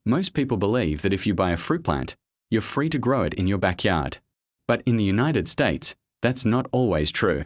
Most people believe that if you buy a fruit plant, you're free to grow it in your backyard. But in the United States, that's not always true.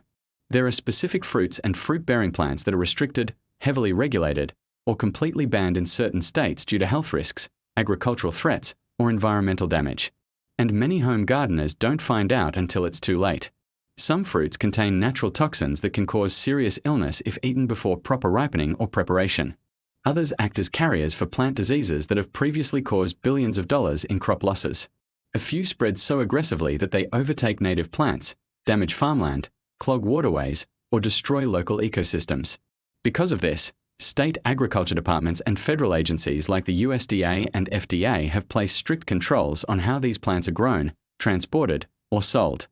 There are specific fruits and fruit-bearing plants that are restricted, heavily regulated, or completely banned in certain states due to health risks, agricultural threats, or environmental damage. And many home gardeners don't find out until it's too late. Some fruits contain natural toxins that can cause serious illness if eaten before proper ripening or preparation. Others act as carriers for plant diseases that have previously caused billions of dollars in crop losses. A few spread so aggressively that they overtake native plants, damage farmland, clog waterways, or destroy local ecosystems. Because of this, state agriculture departments and federal agencies like the USDA and FDA have placed strict controls on how these plants are grown, transported, or sold.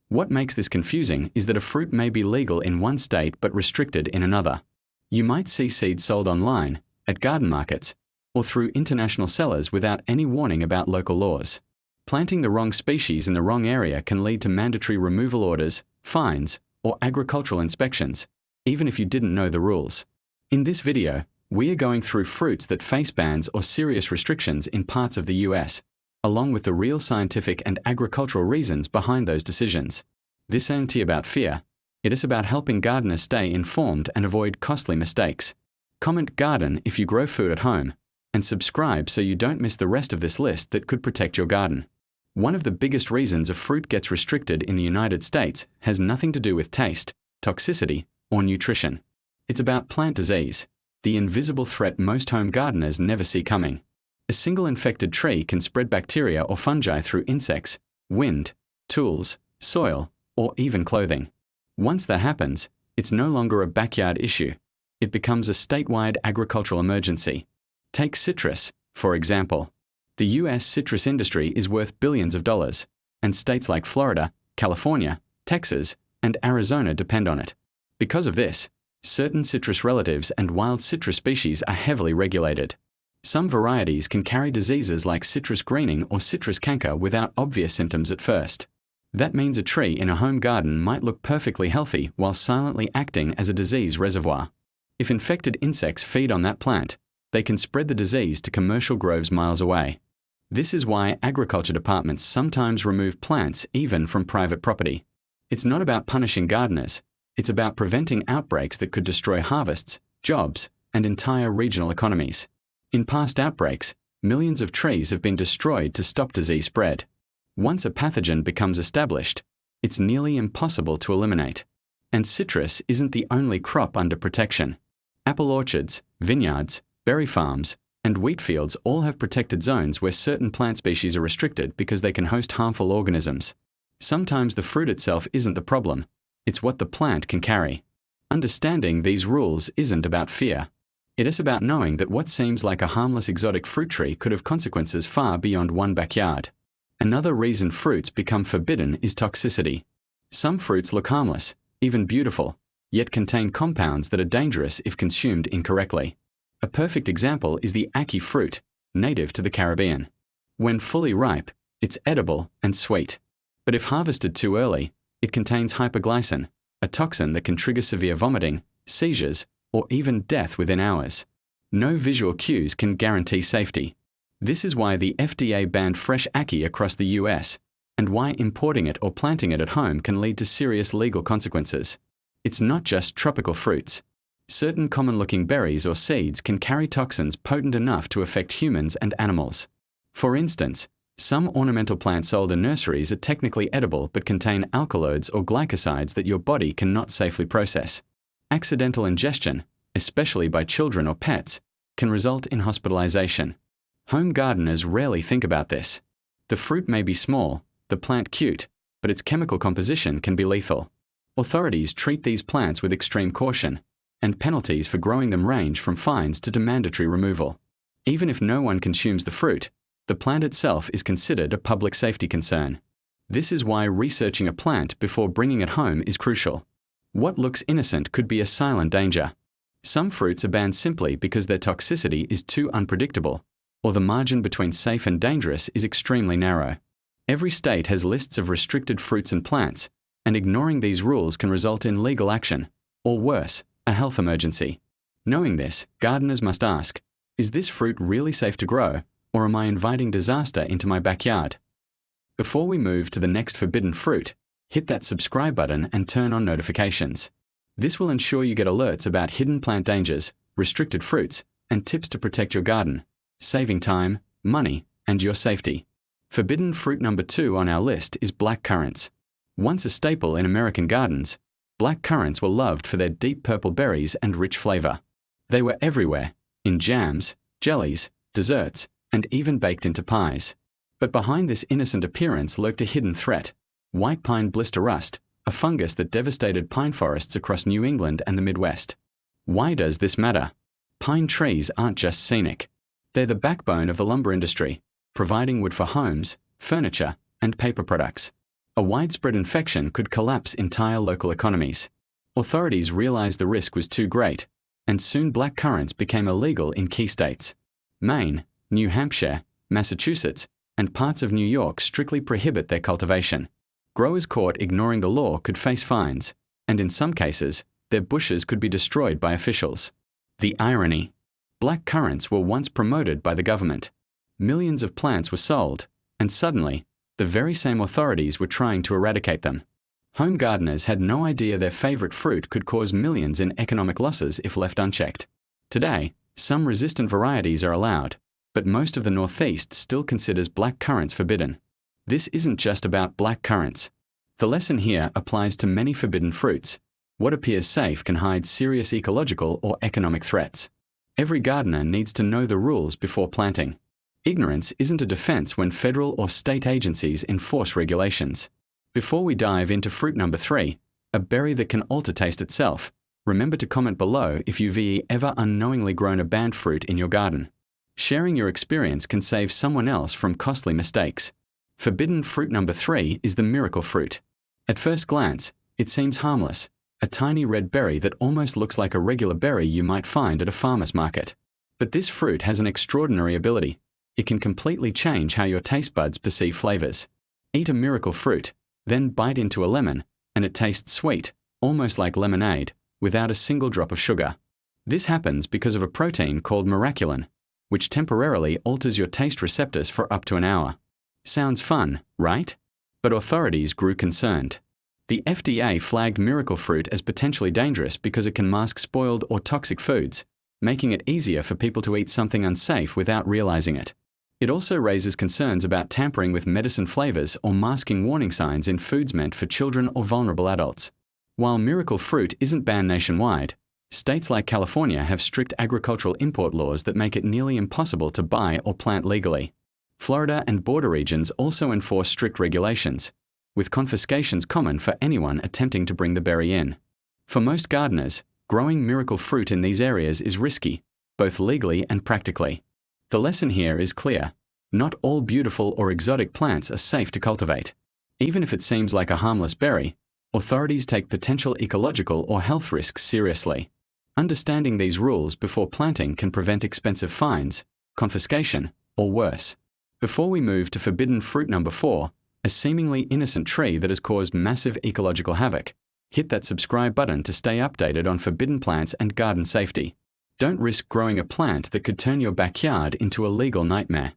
What makes this confusing is that a fruit may be legal in one state but restricted in another. You might see seeds sold online, at garden markets, or through international sellers without any warning about local laws. Planting the wrong species in the wrong area can lead to mandatory removal orders, fines, or agricultural inspections, even if you didn't know the rules. In this video, we are going through fruits that face bans or serious restrictions in parts of the US, along with the real scientific and agricultural reasons behind those decisions. This ain't about fear. It is about helping gardeners stay informed and avoid costly mistakes. Comment garden if you grow food at home, and subscribe so you don't miss the rest of this list that could protect your garden. One of the biggest reasons a fruit gets restricted in the United States has nothing to do with taste, toxicity, or nutrition. It's about plant disease, the invisible threat most home gardeners never see coming. A single infected tree can spread bacteria or fungi through insects, wind, tools, soil, or even clothing. Once that happens, it's no longer a backyard issue. It becomes a statewide agricultural emergency. Take citrus, for example. The US citrus industry is worth billions of dollars, and states like Florida, California, Texas, and Arizona depend on it. Because of this, certain citrus relatives and wild citrus species are heavily regulated. Some varieties can carry diseases like citrus greening or citrus canker without obvious symptoms at first. That means a tree in a home garden might look perfectly healthy while silently acting as a disease reservoir. If infected insects feed on that plant, they can spread the disease to commercial groves miles away. This is why agriculture departments sometimes remove plants even from private property. It's not about punishing gardeners. It's about preventing outbreaks that could destroy harvests, jobs, and entire regional economies. In past outbreaks, millions of trees have been destroyed to stop disease spread. Once a pathogen becomes established, it's nearly impossible to eliminate. And citrus isn't the only crop under protection. Apple orchards, vineyards, berry farms, and wheat fields all have protected zones where certain plant species are restricted because they can host harmful organisms. Sometimes the fruit itself isn't the problem. It's what the plant can carry. Understanding these rules isn't about fear. It is about knowing that what seems like a harmless exotic fruit tree could have consequences far beyond one backyard. Another reason fruits become forbidden is toxicity. Some fruits look harmless, even beautiful, yet contain compounds that are dangerous if consumed incorrectly. A perfect example is the ackee fruit, native to the Caribbean. When fully ripe, it's edible and sweet. But if harvested too early, it contains hyperglycin, a toxin that can trigger severe vomiting, seizures, or even death within hours. No visual cues can guarantee safety. This is why the FDA banned fresh ackee across the US, and why importing it or planting it at home can lead to serious legal consequences. It's not just tropical fruits. Certain common-looking berries or seeds can carry toxins potent enough to affect humans and animals. For instance, some ornamental plants sold in nurseries are technically edible but contain alkaloids or glycosides that your body cannot safely process. Accidental ingestion, especially by children or pets, can result in hospitalization. Home gardeners rarely think about this. The fruit may be small, the plant cute, but its chemical composition can be lethal. Authorities treat these plants with extreme caution, and penalties for growing them range from fines to mandatory removal. Even if no one consumes the fruit, the plant itself is considered a public safety concern. This is why researching a plant before bringing it home is crucial. What looks innocent could be a silent danger. Some fruits are banned simply because their toxicity is too unpredictable, or the margin between safe and dangerous is extremely narrow. Every state has lists of restricted fruits and plants, and ignoring these rules can result in legal action, or worse, a health emergency. Knowing this, gardeners must ask, is this fruit really safe to grow, Or am I inviting disaster into my backyard? Before we move to the next forbidden fruit, hit that subscribe button and turn on notifications. This will ensure you get alerts about hidden plant dangers, restricted fruits, and tips to protect your garden, saving time, money, and your safety. Forbidden fruit number 2 on our list is black currants. Once a staple in American gardens, black currants were loved for their deep purple berries and rich flavor. They were everywhere, in jams, jellies, desserts, and even baked into pies. But behind this innocent appearance lurked a hidden threat: white pine blister rust, a fungus that devastated pine forests across New England and the Midwest. Why does this matter? Pine trees aren't just scenic. They're the backbone of the lumber industry, providing wood for homes, furniture, and paper products. A widespread infection could collapse entire local economies. Authorities realized the risk was too great, and soon black currants became illegal in key states. Maine, New Hampshire, Massachusetts, and parts of New York strictly prohibit their cultivation. Growers caught ignoring the law could face fines, and in some cases, their bushes could be destroyed by officials. The irony: black currants were once promoted by the government. Millions of plants were sold, and suddenly, the very same authorities were trying to eradicate them. Home gardeners had no idea their favorite fruit could cause millions in economic losses if left unchecked. Today, some resistant varieties are allowed, but most of the Northeast still considers black currants forbidden. This isn't just about black currants. The lesson here applies to many forbidden fruits. What appears safe can hide serious ecological or economic threats. Every gardener needs to know the rules before planting. Ignorance isn't a defense when federal or state agencies enforce regulations. Before we dive into fruit number 3, a berry that can alter taste itself, remember to comment below if you've ever unknowingly grown a banned fruit in your garden. Sharing your experience can save someone else from costly mistakes. Forbidden fruit number 3 is the miracle fruit. At first glance, it seems harmless, a tiny red berry that almost looks like a regular berry you might find at a farmer's market. But this fruit has an extraordinary ability. It can completely change how your taste buds perceive flavors. Eat a miracle fruit, then bite into a lemon, and it tastes sweet, almost like lemonade, without a single drop of sugar. This happens because of a protein called miraculin, which temporarily alters your taste receptors for up to an hour. Sounds fun, right? But authorities grew concerned. The FDA flagged miracle fruit as potentially dangerous because it can mask spoiled or toxic foods, making it easier for people to eat something unsafe without realizing it. It also raises concerns about tampering with medicine flavors or masking warning signs in foods meant for children or vulnerable adults. While miracle fruit isn't banned nationwide, states like California have strict agricultural import laws that make it nearly impossible to buy or plant legally. Florida and border regions also enforce strict regulations, with confiscations common for anyone attempting to bring the berry in. For most gardeners, growing miracle fruit in these areas is risky, both legally and practically. The lesson here is clear: not all beautiful or exotic plants are safe to cultivate. Even if it seems like a harmless berry, authorities take potential ecological or health risks seriously. Understanding these rules before planting can prevent expensive fines, confiscation, or worse. Before we move to forbidden fruit number 4, a seemingly innocent tree that has caused massive ecological havoc, hit that subscribe button to stay updated on forbidden plants and garden safety. Don't risk growing a plant that could turn your backyard into a legal nightmare.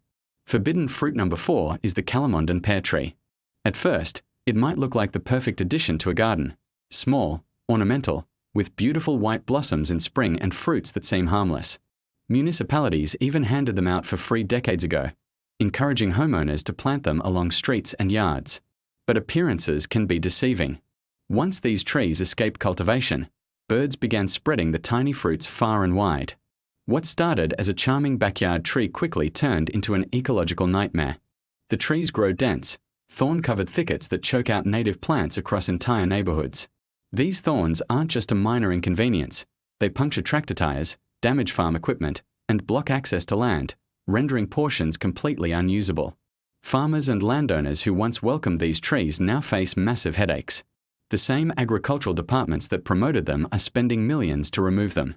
Forbidden fruit number 4 is the Calamondan pear tree. At first, it might look like the perfect addition to a garden: small, ornamental, with beautiful white blossoms in spring and fruits that seem harmless. Municipalities even handed them out for free decades ago, encouraging homeowners to plant them along streets and yards. But appearances can be deceiving. Once these trees escaped cultivation, birds began spreading the tiny fruits far and wide. What started as a charming backyard tree quickly turned into an ecological nightmare. The trees grow dense, thorn-covered thickets that choke out native plants across entire neighborhoods. These thorns aren't just a minor inconvenience. They puncture tractor tires, damage farm equipment, and block access to land, rendering portions completely unusable. Farmers and landowners who once welcomed these trees now face massive headaches. The same agricultural departments that promoted them are spending millions to remove them.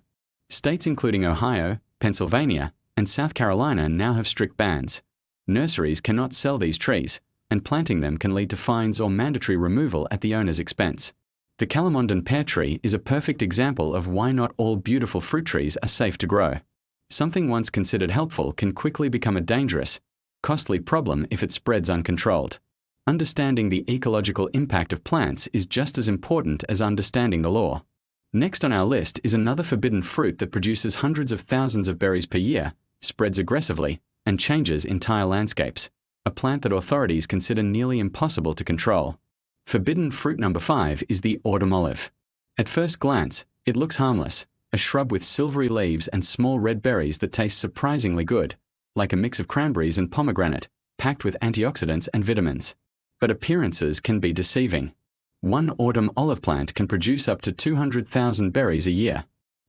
States including Ohio, Pennsylvania, and South Carolina now have strict bans. Nurseries cannot sell these trees, and planting them can lead to fines or mandatory removal at the owner's expense. The Calamondan pear tree is a perfect example of why not all beautiful fruit trees are safe to grow. Something once considered helpful can quickly become a dangerous, costly problem if it spreads uncontrolled. Understanding the ecological impact of plants is just as important as understanding the law. Next on our list is another forbidden fruit that produces hundreds of thousands of berries per year, spreads aggressively, and changes entire landscapes. A plant that authorities consider nearly impossible to control. Forbidden fruit number 5 is the autumn olive. At first glance, it looks harmless, a shrub with silvery leaves and small red berries that taste surprisingly good, like a mix of cranberries and pomegranate, packed with antioxidants and vitamins. But appearances can be deceiving. One autumn olive plant can produce up to 200,000 berries a year.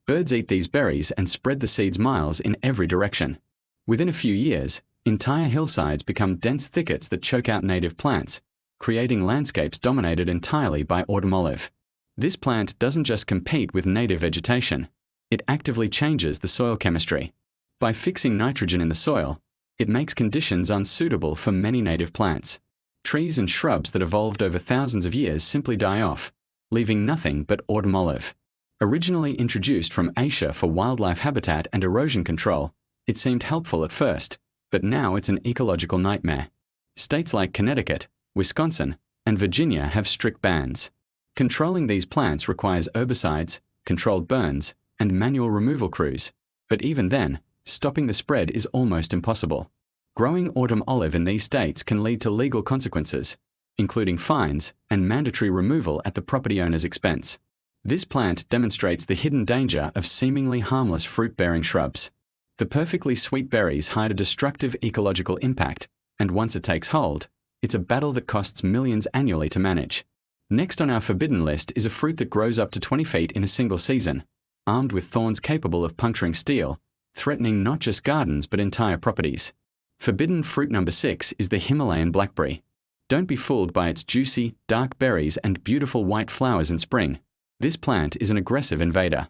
Birds eat these berries and spread the seeds miles in every direction. Within a few years, entire hillsides become dense thickets that choke out native plants, creating landscapes dominated entirely by autumn olive. This plant doesn't just compete with native vegetation, it actively changes the soil chemistry. By fixing nitrogen in the soil, it makes conditions unsuitable for many native plants. Trees and shrubs that evolved over thousands of years simply die off, leaving nothing but autumn olive. Originally introduced from Asia for wildlife habitat and erosion control, it seemed helpful at first, but now it's an ecological nightmare. States like Connecticut, Wisconsin, and Virginia have strict bans. Controlling these plants requires herbicides, controlled burns, and manual removal crews, but even then, stopping the spread is almost impossible. Growing autumn olive in these states can lead to legal consequences, including fines and mandatory removal at the property owner's expense. This plant demonstrates the hidden danger of seemingly harmless fruit-bearing shrubs. The perfectly sweet berries hide a destructive ecological impact, and once it takes hold, it's a battle that costs millions annually to manage. Next on our forbidden list is a fruit that grows up to 20 feet in a single season, armed with thorns capable of puncturing steel, threatening not just gardens but entire properties. Forbidden fruit number 6 is the Himalayan blackberry. Don't be fooled by its juicy, dark berries and beautiful white flowers in spring. This plant is an aggressive invader.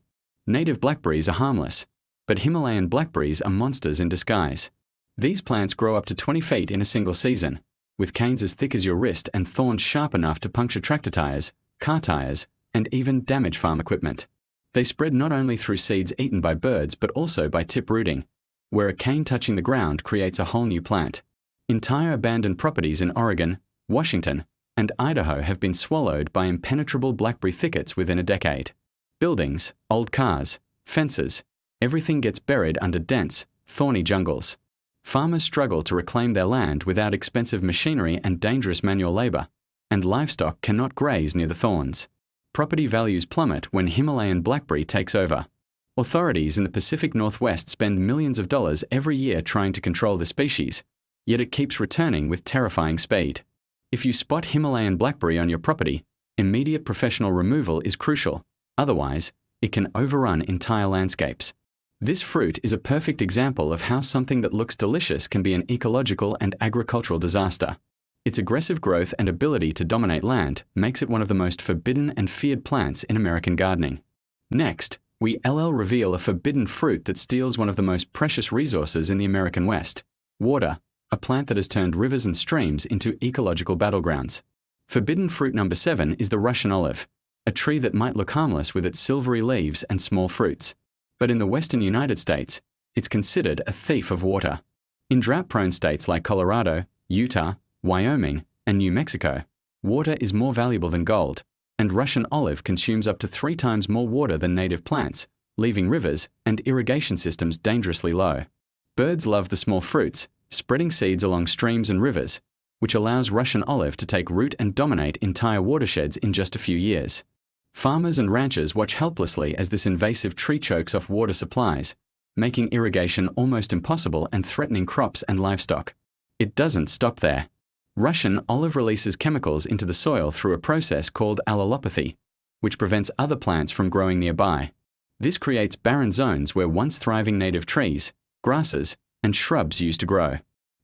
Native blackberries are harmless, but Himalayan blackberries are monsters in disguise. These plants grow up to 20 feet in a single season, with canes as thick as your wrist and thorns sharp enough to puncture tractor tires, car tires, and even damage farm equipment. They spread not only through seeds eaten by birds but also by tip rooting, where a cane touching the ground creates a whole new plant. Entire abandoned properties in Oregon, Washington, and Idaho have been swallowed by impenetrable blackberry thickets within a decade. Buildings, old cars, fences, everything gets buried under dense, thorny jungles. Farmers struggle to reclaim their land without expensive machinery and dangerous manual labor, and livestock cannot graze near the thorns. Property values plummet when Himalayan blackberry takes over. Authorities in the Pacific Northwest spend millions of dollars every year trying to control the species, yet it keeps returning with terrifying speed. If you spot Himalayan blackberry on your property, immediate professional removal is crucial, otherwise, it can overrun entire landscapes. This fruit is a perfect example of how something that looks delicious can be an ecological and agricultural disaster. Its aggressive growth and ability to dominate land makes it one of the most forbidden and feared plants in American gardening. Next, we reveal a forbidden fruit that steals one of the most precious resources in the American West: water, a plant that has turned rivers and streams into ecological battlegrounds. Forbidden fruit number 7 is the Russian olive, a tree that might look harmless with its silvery leaves and small fruits. But in the western United States, it's considered a thief of water. In drought-prone states like Colorado, Utah, Wyoming, and New Mexico, water is more valuable than gold, and Russian olive consumes up to 3 times more water than native plants, leaving rivers and irrigation systems dangerously low. Birds love the small fruits, spreading seeds along streams and rivers, which allows Russian olive to take root and dominate entire watersheds in just a few years. Farmers and ranchers watch helplessly as this invasive tree chokes off water supplies, making irrigation almost impossible and threatening crops and livestock. It doesn't stop there. Russian olive releases chemicals into the soil through a process called allelopathy, which prevents other plants from growing nearby. This creates barren zones where once thriving native trees, grasses, and shrubs used to grow.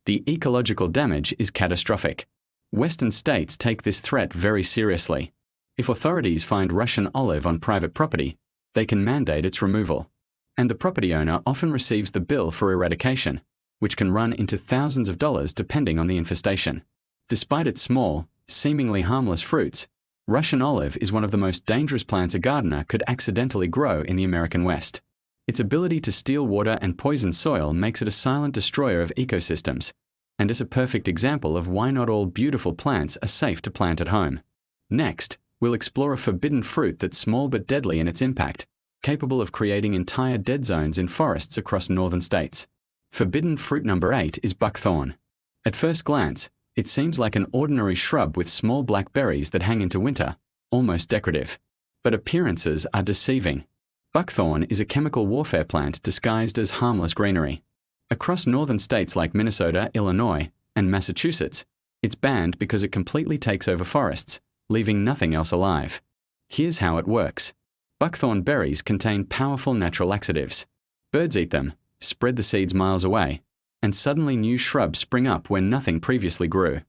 The ecological damage is catastrophic. Western states take this threat very seriously. If authorities find Russian olive on private property, they can mandate its removal. And the property owner often receives the bill for eradication, which can run into thousands of dollars depending on the infestation. Despite its small, seemingly harmless fruits, Russian olive is one of the most dangerous plants a gardener could accidentally grow in the American West. Its ability to steal water and poison soil makes it a silent destroyer of ecosystems, and is a perfect example of why not all beautiful plants are safe to plant at home. Next, we'll explore a forbidden fruit that's small but deadly in its impact, capable of creating entire dead zones in forests across northern states. Forbidden fruit number 8 is buckthorn. At first glance, it seems like an ordinary shrub with small black berries that hang into winter, almost decorative. But appearances are deceiving. Buckthorn is a chemical warfare plant disguised as harmless greenery. Across northern states like Minnesota, Illinois, and Massachusetts, it's banned because it completely takes over forests, leaving nothing else alive. Here's how it works. Buckthorn berries contain powerful natural laxatives. Birds eat them, spread the seeds miles away, and suddenly new shrubs spring up where nothing previously grew.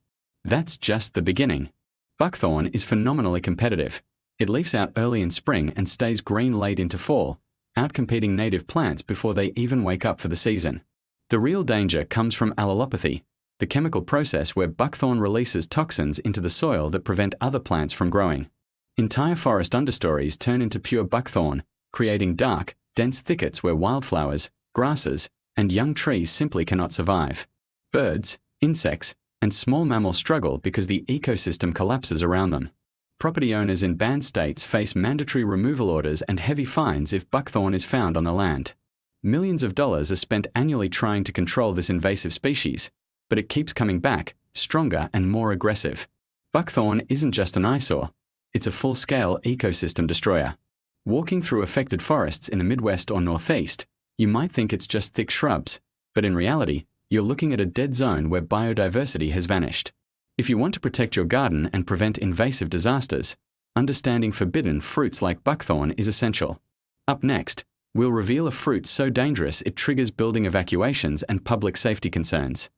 That's just the beginning. Buckthorn is phenomenally competitive. It leaves out early in spring and stays green late into fall, outcompeting native plants before they even wake up for the season. The real danger comes from allelopathy, the chemical process where buckthorn releases toxins into the soil that prevent other plants from growing. Entire forest understories turn into pure buckthorn, creating dark, dense thickets where wildflowers, grasses, and young trees simply cannot survive. Birds, insects, and small mammals struggle because the ecosystem collapses around them. Property owners in banned states face mandatory removal orders and heavy fines if buckthorn is found on the land. Millions of dollars are spent annually trying to control this invasive species, but it keeps coming back, stronger and more aggressive. Buckthorn isn't just an eyesore, it's a full-scale ecosystem destroyer. Walking through affected forests in the Midwest or Northeast, you might think it's just thick shrubs, but in reality, you're looking at a dead zone where biodiversity has vanished. If you want to protect your garden and prevent invasive disasters, understanding forbidden fruits like buckthorn is essential. Up next, we'll reveal a fruit so dangerous it triggers building evacuations and public safety concerns.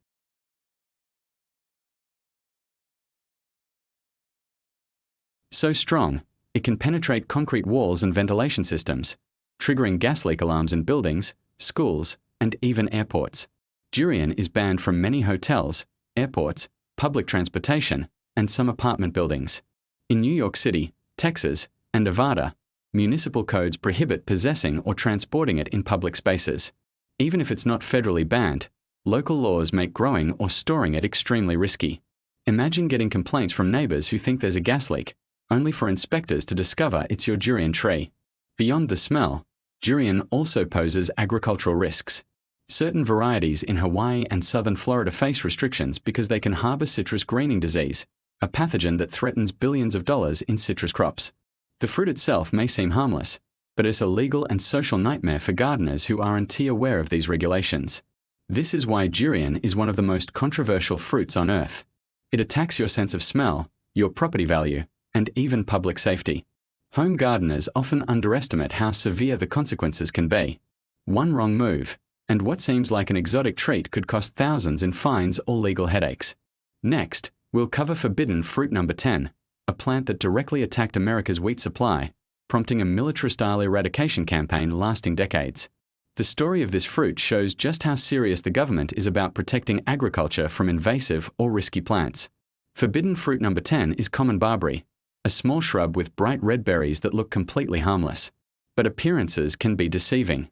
So strong, it can penetrate concrete walls and ventilation systems, triggering gas leak alarms in buildings, schools, and even airports. Durian is banned from many hotels, airports, public transportation, and some apartment buildings. In New York City, Texas, and Nevada, municipal codes prohibit possessing or transporting it in public spaces. Even if it's not federally banned, local laws make growing or storing it extremely risky. Imagine getting complaints from neighbors who think there's a gas leak, only for inspectors to discover it's your durian tree. Beyond the smell, durian also poses agricultural risks. Certain varieties in Hawaii and southern Florida face restrictions because they can harbor citrus greening disease, a pathogen that threatens billions of dollars in citrus crops. The fruit itself may seem harmless, but it's a legal and social nightmare for gardeners who aren't aware of these regulations. This is why durian is one of the most controversial fruits on earth. It attacks your sense of smell, your property value, and even public safety. Home gardeners often underestimate how severe the consequences can be. One wrong move, and what seems like an exotic treat could cost thousands in fines or legal headaches. Next, we'll cover forbidden fruit number 10, a plant that directly attacked America's wheat supply, prompting a military-style eradication campaign lasting decades. The story of this fruit shows just how serious the government is about protecting agriculture from invasive or risky plants. Forbidden fruit number 10 is common barberry, a small shrub with bright red berries that look completely harmless. But appearances can be deceiving.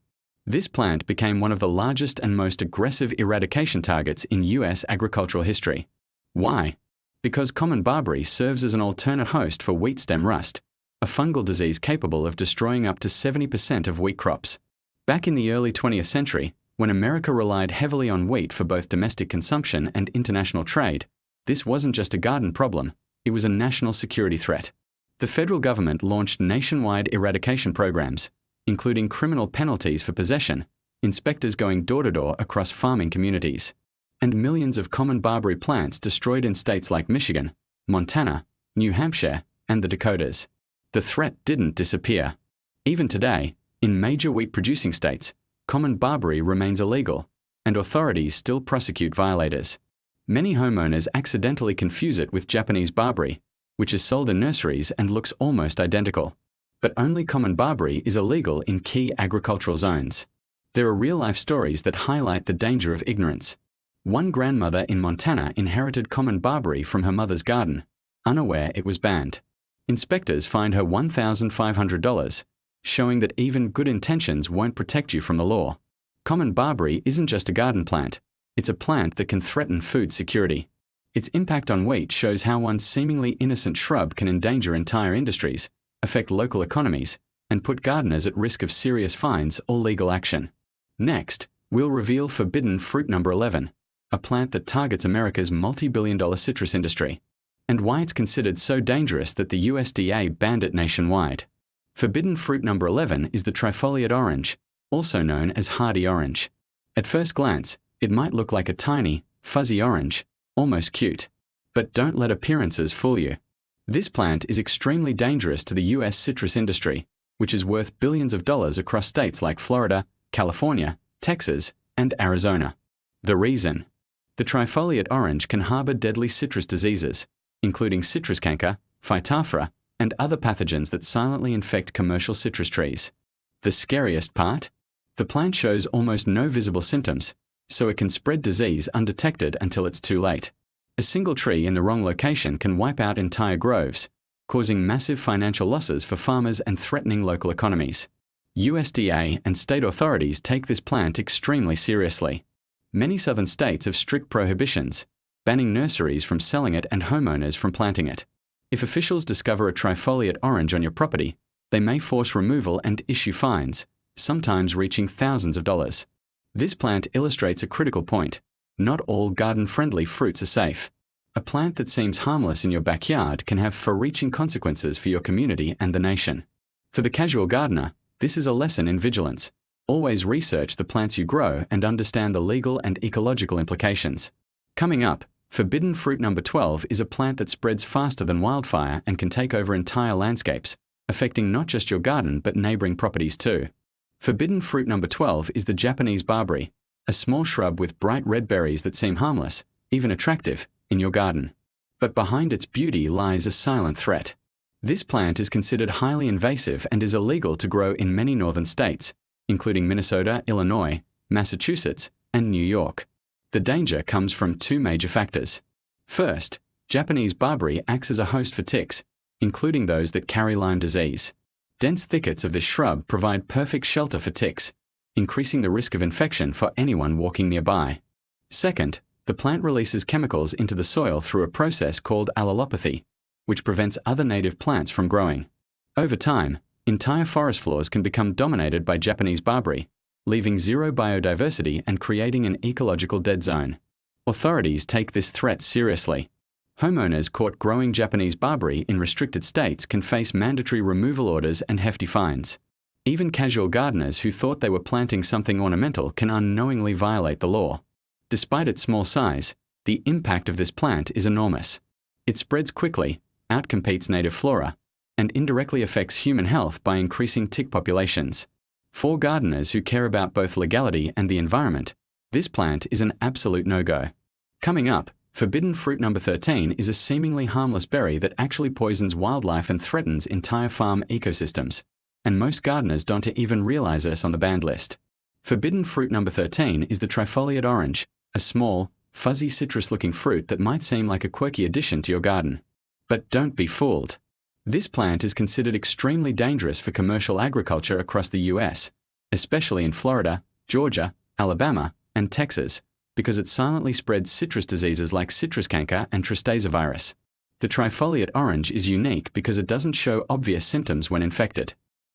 This plant became one of the largest and most aggressive eradication targets in US agricultural history. Why? Because common barberry serves as an alternate host for wheat stem rust, a fungal disease capable of destroying up to 70% of wheat crops. Back in the early 20th century, when America relied heavily on wheat for both domestic consumption and international trade, this wasn't just a garden problem, it was a national security threat. The federal government launched nationwide eradication programs, including criminal penalties for possession, inspectors going door-to-door across farming communities, and millions of common barberry plants destroyed in states like Michigan, Montana, New Hampshire, and the Dakotas. The threat didn't disappear. Even today, in major wheat-producing states, common barberry remains illegal, and authorities still prosecute violators. Many homeowners accidentally confuse it with Japanese barberry, which is sold in nurseries and looks almost identical. But only common barberry is illegal in key agricultural zones. There are real-life stories that highlight the danger of ignorance. One grandmother in Montana inherited common barberry from her mother's garden, unaware it was banned. Inspectors fined her $1,500, showing that even good intentions won't protect you from the law. Common barberry isn't just a garden plant. It's a plant that can threaten food security. Its impact on wheat shows how one seemingly innocent shrub can endanger entire industries, affect local economies, and put gardeners at risk of serious fines or legal action. Next, we'll reveal forbidden fruit number 11, a plant that targets America's multi-billion-dollar citrus industry, and why it's considered so dangerous that the USDA banned it nationwide. Forbidden fruit number 11 is the trifoliate orange, also known as hardy orange. At first glance, it might look like a tiny, fuzzy orange, almost cute. But don't let appearances fool you. This plant is extremely dangerous to the US citrus industry, which is worth billions of dollars across states like Florida, California, Texas, and Arizona. The reason? The trifoliate orange can harbor deadly citrus diseases, including citrus canker, phytophthora, and other pathogens that silently infect commercial citrus trees. The scariest part? The plant shows almost no visible symptoms, so it can spread disease undetected until it's too late. A single tree in the wrong location can wipe out entire groves, causing massive financial losses for farmers and threatening local economies. USDA and state authorities take this plant extremely seriously. Many southern states have strict prohibitions, banning nurseries from selling it and homeowners from planting it. If officials discover a trifoliate orange on your property, they may force removal and issue fines, sometimes reaching thousands of dollars. This plant illustrates a critical point. Not all garden-friendly fruits are safe. A plant that seems harmless in your backyard can have far-reaching consequences for your community and the nation. For the casual gardener, this is a lesson in vigilance. Always research the plants you grow and understand the legal and ecological implications. Coming up, forbidden fruit number 12 is a plant that spreads faster than wildfire and can take over entire landscapes, affecting not just your garden but neighboring properties too. Forbidden fruit number 12 is the Japanese barberry, a small shrub with bright red berries that seem harmless, even attractive, in your garden. But behind its beauty lies a silent threat. This plant is considered highly invasive and is illegal to grow in many northern states, including Minnesota, Illinois, Massachusetts, and New York. The danger comes from two major factors. First, Japanese barberry acts as a host for ticks, including those that carry Lyme disease. Dense thickets of this shrub provide perfect shelter for ticks, increasing the risk of infection for anyone walking nearby. Second, the plant releases chemicals into the soil through a process called allelopathy, which prevents other native plants from growing. Over time, entire forest floors can become dominated by Japanese barberry, leaving zero biodiversity and creating an ecological dead zone. Authorities take this threat seriously. Homeowners caught growing Japanese barberry in restricted states can face mandatory removal orders and hefty fines. Even casual gardeners who thought they were planting something ornamental can unknowingly violate the law. Despite its small size, the impact of this plant is enormous. It spreads quickly, outcompetes native flora, and indirectly affects human health by increasing tick populations. For gardeners who care about both legality and the environment, this plant is an absolute no-go. Coming up, forbidden fruit number 13 is a seemingly harmless berry that actually poisons wildlife and threatens entire farm ecosystems. And most gardeners don't even realize it's on the banned list. Forbidden fruit number 13 is the trifoliate orange, a small, fuzzy citrus-looking fruit that might seem like a quirky addition to your garden. But don't be fooled. This plant is considered extremely dangerous for commercial agriculture across the US, especially in Florida, Georgia, Alabama, and Texas, because it silently spreads citrus diseases like citrus canker and tristeza virus. The trifoliate orange is unique because it doesn't show obvious symptoms when infected.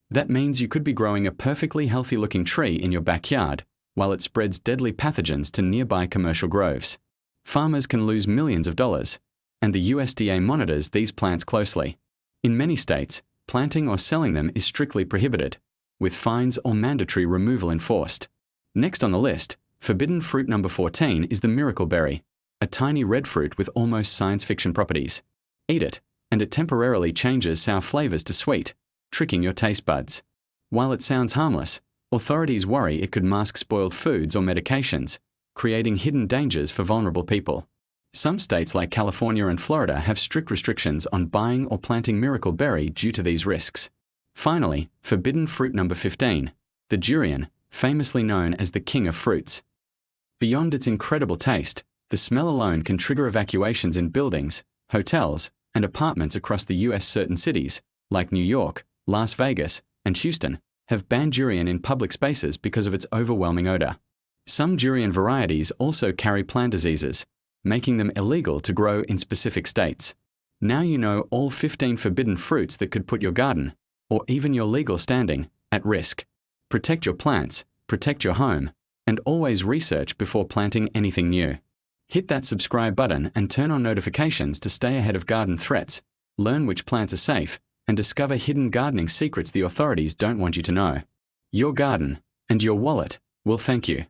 That means you could be growing a perfectly healthy-looking tree in your backyard while it spreads deadly pathogens to nearby commercial groves. Farmers can lose millions of dollars, and the USDA monitors these plants closely. In many states, planting or selling them is strictly prohibited, with fines or mandatory removal enforced. Next on the list, forbidden fruit number 14 is the miracle berry, a tiny red fruit with almost science fiction properties. Eat it, and it temporarily changes sour flavors to sweet, tricking your taste buds. While it sounds harmless, authorities worry it could mask spoiled foods or medications, creating hidden dangers for vulnerable people. Some states like California and Florida have strict restrictions on buying or planting miracle berry due to these risks. Finally, forbidden fruit number 15, the durian, famously known as the king of fruits. Beyond its incredible taste, the smell alone can trigger evacuations in buildings, hotels, and apartments across the US. Certain cities, like New York, Las Vegas, and Houston have banned durian in public spaces because of its overwhelming odor. Some durian varieties also carry plant diseases, making them illegal to grow in specific states. Now you know all 15 forbidden fruits that could put your garden, or even your legal standing, at risk. Protect your plants, protect your home, and always research before planting anything new. Hit that subscribe button and turn on notifications to stay ahead of garden threats, learn which plants are safe, and discover hidden gardening secrets the authorities don't want you to know. Your garden and your wallet will thank you.